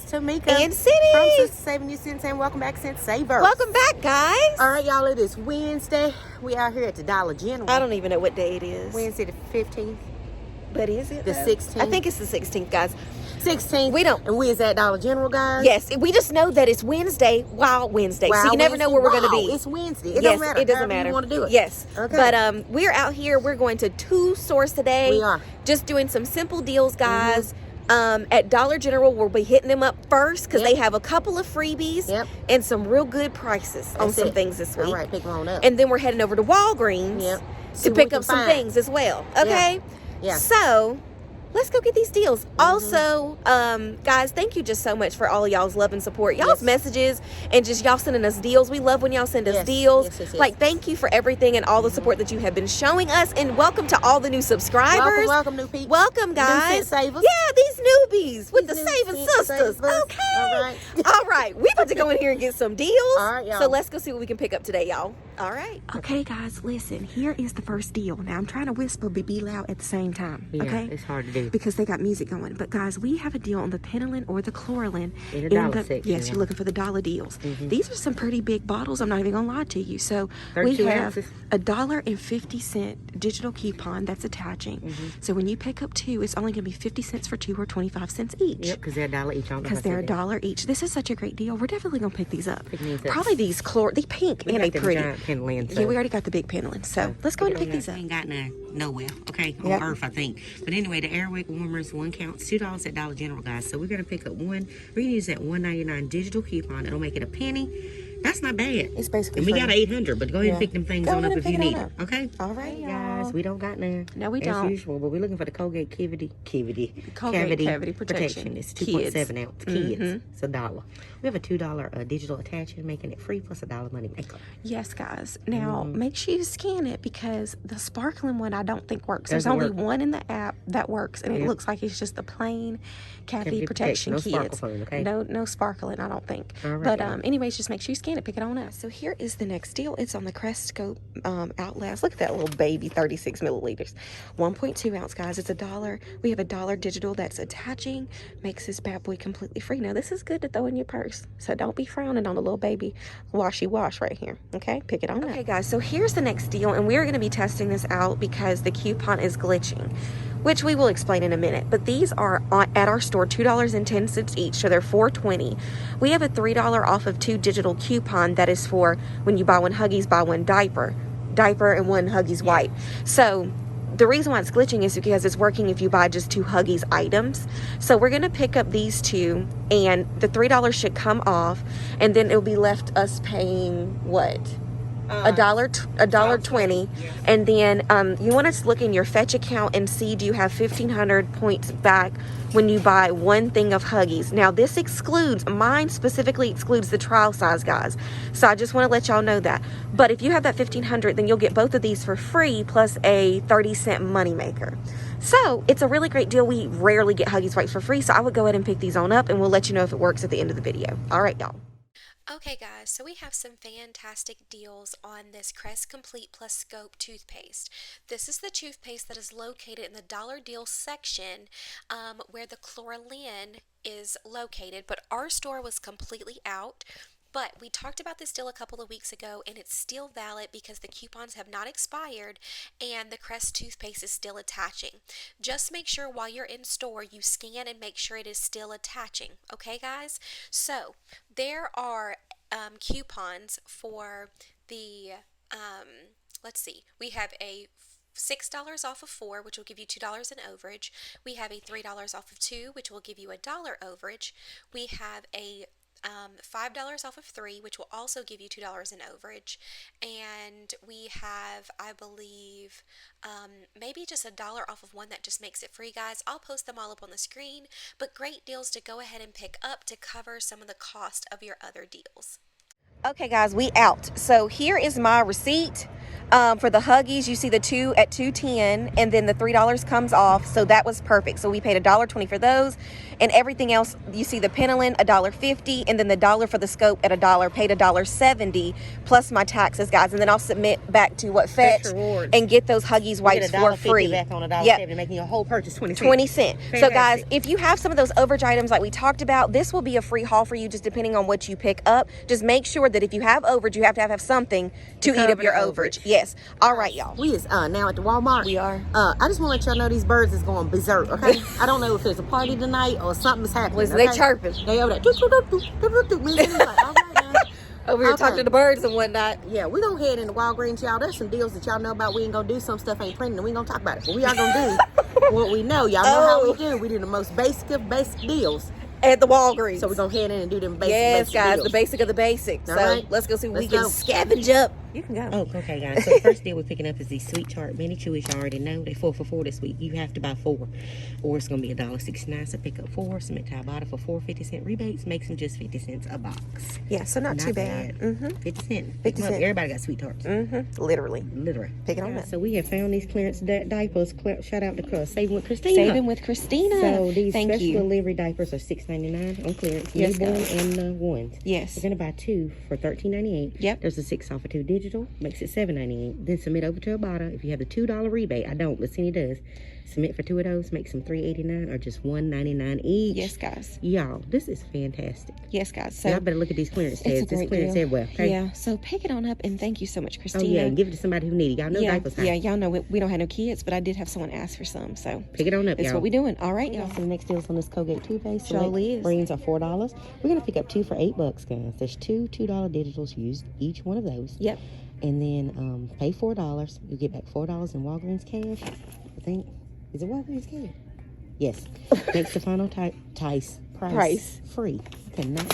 It's Tamika and City from Sister Saving You Cents, and welcome back, Cent Savers. Welcome back, guys. All right, y'all, it is Wednesday. We out here at the Dollar General. I don't even know what day it is. Wednesday the 15th. But is it the 16th? I think it's the 16th, guys. 16th. We don't. And we is at Dollar General, guys. Yes, we just know that it's Wednesday, Wild Wednesday. So you never know where we're going to be. It's Wednesday. It doesn't matter. It doesn't matter. You want to do it. Yes. Okay. But we're out here. We're going to two stores today. We are. Just doing some simple deals, guys. At Dollar General, we'll be hitting them up first because they have a couple of freebies and some real good prices on some things this week. All right, pick one up. And then we're heading over to Walgreens to pick up some things as well. Okay? Yeah. So let's go get these deals. Also, guys, thank you just so much for all of y'all's love and support. Y'all's messages and just y'all sending us deals. We love when y'all send us deals. Like, thank you for everything and all the support that you have been showing us. And welcome to all the new subscribers. Welcome, new people. Welcome, guys. Savers. Yeah, these newbies with the Saving Sisters. Savers. Okay. All right. We about to go in here and get some deals. All right, y'all. So let's go see what we can pick up today, y'all. All right. Okay, guys, listen. Here is the first deal. Now, I'm trying to whisper but be loud at the same time. Okay? It's hard to do. Because they got music going. But, guys, we have a deal on the Penolin or the Chloralin. In the dollar section. Yes, you're looking for the dollar deals. These are some pretty big bottles. I'm not even going to lie to you. So, we 32 have ounces. $1.50 digital coupon that's attaching. So, when you pick up two, it's only going to be 50 cents for two or 25 cents each. Yep, because they're $1 each. Because they're $1 each. This is such a great deal. We're definitely going to pick these up. Pick these up. Probably these the pink and a pretty. Penolin, Yeah, we already got the big Penolin. So let's go ahead and pick these up. Ain't got nowhere, okay, on Earth, I think. But anyway, the Airwick warmers, one counts $2 at Dollar General, guys. So we're gonna pick up one. We're gonna use that $1.99 digital coupon. It'll make it a penny. That's not bad. It's basically and we free. got 800, but go ahead and pick them things on up if you need it. Okay. All right, y'all. Guys, we don't got none. No, we as don't. usual, but we're looking for the Colgate cavity protection. It's 2.7 ounce. Kids. It's $1. We have a $2 digital attachment, making it free plus $1 money maker. Yes, guys. Now make sure you scan it because the sparkling one I don't think works. There's Doesn't only work. one in the app that works, and it looks like it's just the plain cavity protection No kids. sparkle fun, okay? No sparkling, I don't think. All right, But y'all. anyways, just make sure you scan it. Pick it on up. So here is the next deal. It's on the Crest Scope Outlast. Look at that little baby, 36 milliliters, 1.2 ounce, guys. It's $1. We have $1 digital that's attaching. Makes this bad boy completely free. Now this is good to throw in your purse, so don't be frowning on the little baby washy wash right here. Okay, pick it on up. Okay, guys, so here's the next deal, and we're going to be testing this out because the coupon is glitching, which we will explain in a minute. But these are at our store, $2.10 each, so they're $4.20. We have a $3 off of 2 digital coupon that is for when you buy one Huggies, buy one diaper and one Huggies wipe. So the reason why it's glitching is because it's working if you buy just 2 Huggies items. So we're going to pick up these two, and the $3 should come off, and then it'll be left us paying what? $1.20, and then you want to look in your Fetch account and see, do you have 1,500 points back when you buy one thing of Huggies. Now this excludes, mine specifically excludes the trial size, guys, so I just want to let y'all know that. But if you have that 1,500, then you'll get both of these for free plus a 30-cent money maker. So it's a really great deal. We rarely get Huggies wipes for free, so I would go ahead and pick these on up, and we'll let you know if it works at the end of the video. All right, y'all. Okay guys, so we have some fantastic deals on this Crest Complete Plus Scope toothpaste. This is the toothpaste that is located in the dollar deal section where the Chloralin is located, but our store was completely out. But we talked about this deal a couple of weeks ago, and it's still valid because the coupons have not expired and the Crest toothpaste is still attaching. Just make sure while you're in store you scan and make sure it is still attaching. Okay, guys? So there are coupons for the, let's see, we have a $6 off of 4, which will give you $2 in overage. We have a $3 off of 2, which will give you $1 overage. We have a $5 off of 3, which will also give you $2 in overage, and we have, I believe, maybe just $1 off of 1 that just makes it free, guys. I'll post them all up on the screen, but great deals to go ahead and pick up to cover some of the cost of your other deals. Okay, guys, we out. So here is my receipt. For the Huggies, you see the 2 at $2.10, and then the $3 comes off, so that was perfect. So we paid $1.20 for those, and everything else, you see the Penolin $1.50, and then the $1 for the scope at $1, paid $1.70 plus my taxes, guys, and then I'll submit back to Fetch Rewards and get those Huggies wipes for free. Back on $1.70, making your whole purchase 20 cents. 20 cents. So guys, if you have some of those overage items like we talked about, this will be a free haul for you, just depending on what you pick up. Just make sure that if you have overage, you have to have something to eat up your overage. Yes. All right, y'all. We is now at the Walmart. We are. I just want to let y'all know these birds is going berserk, okay? I don't know if there's a party tonight or something's happening. They chirping. They over there. Over here talking to the birds and whatnot. Yeah, we're going to head into Walgreens, y'all. There's some deals that y'all know about. We ain't going to do. Some stuff ain't printing, and we ain't going to talk about it. But we are going to do what we know. Y'all know how we do. We do the most basic of basic deals. At the Walgreens. So we're going to head in and do them basic Yes, guys, deals. the basic of the basics. All So right. let's go see what we Let's can go. scavenge up. You can go. Oh, okay, guys. So the first deal we're picking up is these Sweetarts mini chewies. You already know they 4 for $4 this week. You have to buy 4, or it's gonna be $1.69. So pick up 4, submit to Ibotta for 4 50-cent rebates, makes them just 50 cents a box. Yeah, so not too bad. 50 cents. 50 cents. Everybody got Sweetarts. Literally. Literally. Pick it on Guys, up. so we have found these clearance diapers. Shout out to Crest. Saving with Christina. Saving with Christina. So these Thank special you. delivery diapers are $6.99 on clearance. Yes, Newborn guys. and ones. Yes. We're gonna buy 2 for $13.98. Yep. There's a 6 off of 2 digital, makes it $7.98. Then submit over to Ibotta. If you have the $2 rebate, I don't, but Cindy does. Submit for 2 of those, makes them $3.89 or just $1.99 each. Yes, guys. Y'all, this is fantastic. Yes, guys. So Y'all better look at these clearance it's a tags. This great clearance deal. everywhere. Okay? Yeah. So pick it on up, and thank you so much, Oh Christina. yeah, and give it to somebody who need it. Y'all know diapers. Yeah, y'all know we don't have no kids, but I did have someone ask for some, so Pick it on up, that's y'all. what we doing. All right, y'all. So the next deal is on this Colgate toothpaste. Surely is. Brains are $4. We're gonna pick up 2 for $8, guys. There's 2 $2 digitals. Use each one of those. Yep. And then pay $4. You get back $4 in Walgreens cash. I think. Is it Walgreens cash? Yes. Makes the final price free.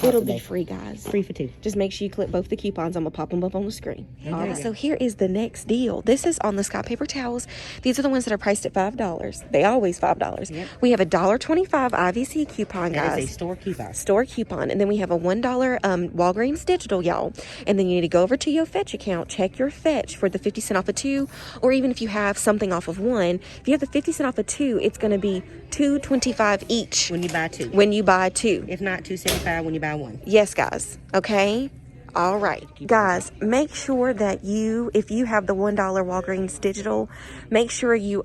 It'll be free, guys. Free for 2. Just make sure you clip both the coupons. I'm gonna pop them up on the screen. Okay. All right. So here is the next deal. This is on the Scott paper towels. These are the ones that are priced at $5. They always $5. Yep. We have a $1.25 IVC coupon, That guys. is a store coupon. Store coupon, and then we have a $1 Walgreens digital, y'all. And then you need to go over to your Fetch account, check your Fetch for the 50 cent off of 2, or even if you have something off of 1. If you have the 50 cent off of 2, it's going to be $2.25 each When you buy 2. when you buy 2. If not, $2.75 when you buy 1. Yes, guys. Okay. All right, guys, make sure that if you have the $1 Walgreens digital, make sure you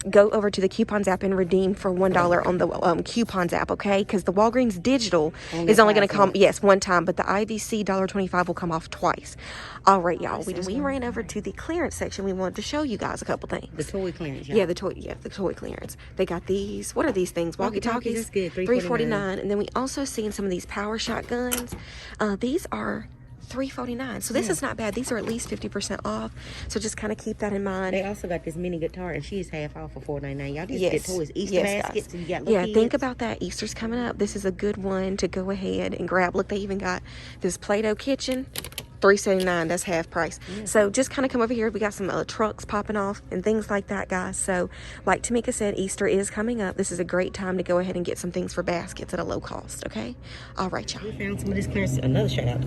go over to the coupons app and redeem for $1 on the coupons app, okay? Because the Walgreens digital is only going to come, yes, one time, but the IVC $1.25 will come off twice. All right, y'all, we ran over to the clearance section. We wanted to show you guys a couple things. The toy clearance, y'all. Yeah, the toy clearance. They got these. What are these things? Walkie-talkies. That's good. $3.49. And then we also seen some of these power shotguns. These are $3.49. So this is not bad. These are at least 50% off. So just kind of keep that in mind. They also got this mini guitar, and she's half off for $4.99. Y'all just Yes. get toys, Easter Yes, baskets, guys. and you got little Yeah, kids. think about that. Easter's coming up. This is a good one to go ahead and grab. Look, they even got this Play-Doh kitchen. $3.79. That's half price. So just kind of come over here. We got some trucks popping off and things like that, guys. So like Tamika said, Easter is coming up. This is a great time to go ahead and get some things for baskets at a low cost. Okay. All right, y'all. We found some of this clearance. Another shout out.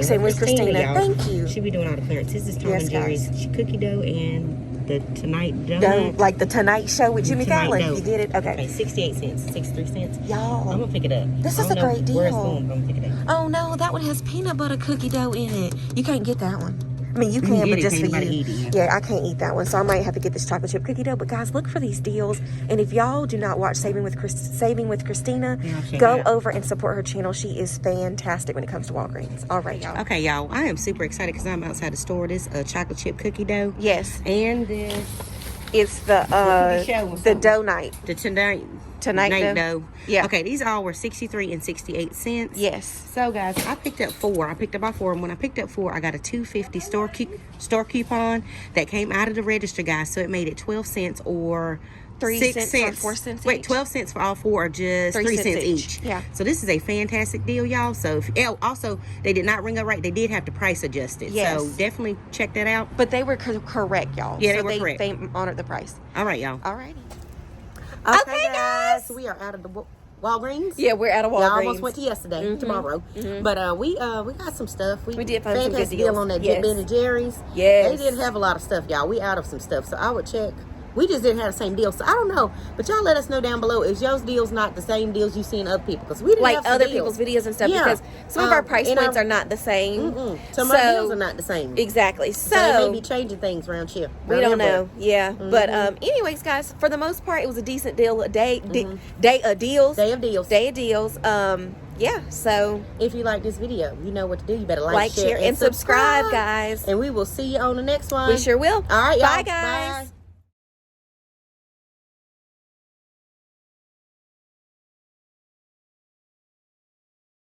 Same with Christina. y'all. Thank you. She be doing all the clearance. This is Tom Yes, and Jerry's cookie dough and the Tonight Don't donut. like the Tonight Show with Jimmy Tonight Fallon. dough. You get it? Okay. Okay, 68 cents, 63 cents. I'm Y'all. gonna pick it up. This I is don't a know great where it's deal. going, but I'm gonna pick it up. Oh no, that one has peanut butter cookie dough in it. You can't get that one. I mean, you can, get but it, just can't for nobody you. eat it, Yeah, I can't eat that one, so I might have to get this chocolate chip cookie dough. But guys, look for these deals. And if y'all do not watch Saving with Christina, Yeah, check go it out. over and support her channel. She is fantastic when it comes to Walgreens. All right, y'all. Okay, y'all. I am super excited because I'm outside the store. This chocolate chip cookie dough. Yes, And this it's the cookie show or the something. dough night. the Tonight Tonight dough. Yeah. Okay, these all were 63 and 68 cents. Yes. So guys, I picked up 4. I picked up about 4, and when I picked up 4, I got a $2.50 store coupon that came out of the register, guys. So it made it 12 cents or 3 6 cents or 4 cents Wait, each. 12 cents for all 4 or just 3 cents each. Yeah. So this is a fantastic deal, y'all. So also they did not ring up right. They did have to price adjust it. Yes. So definitely check that out. But they were correct, y'all. Yeah, they So were correct. They honored the price. All right, y'all. All righty. Okay, Okay, guys. We are out of the Walgreens. Yeah, we're at a Walgreens. Yeah, I almost went to yesterday, tomorrow. But we got some stuff. We did find some good fantastic deals. deal on that Yes. Ben and Jerry's. Yes. They didn't have a lot of stuff, y'all. We out of some stuff, so I would check. We just didn't have the same deal, so I don't know. But y'all let us know down below. Is y'all's deals not the same deals you see in other people? Because we didn't Like have some other deals. people's videos and stuff, Yeah. because some of our price and points our- are not the same. Some of our deals are not the same. Exactly. So they may be changing things around here. We don't know. Yeah. But anyways, guys, for the most part, it was a decent deal. A day of deals. Day of deals. Day of deals. Yeah. So If you like this video, you know what to do. You better like, share, and subscribe, guys. And we will see you on the next one. We sure will. All right, y'all. Bye, guys. Bye.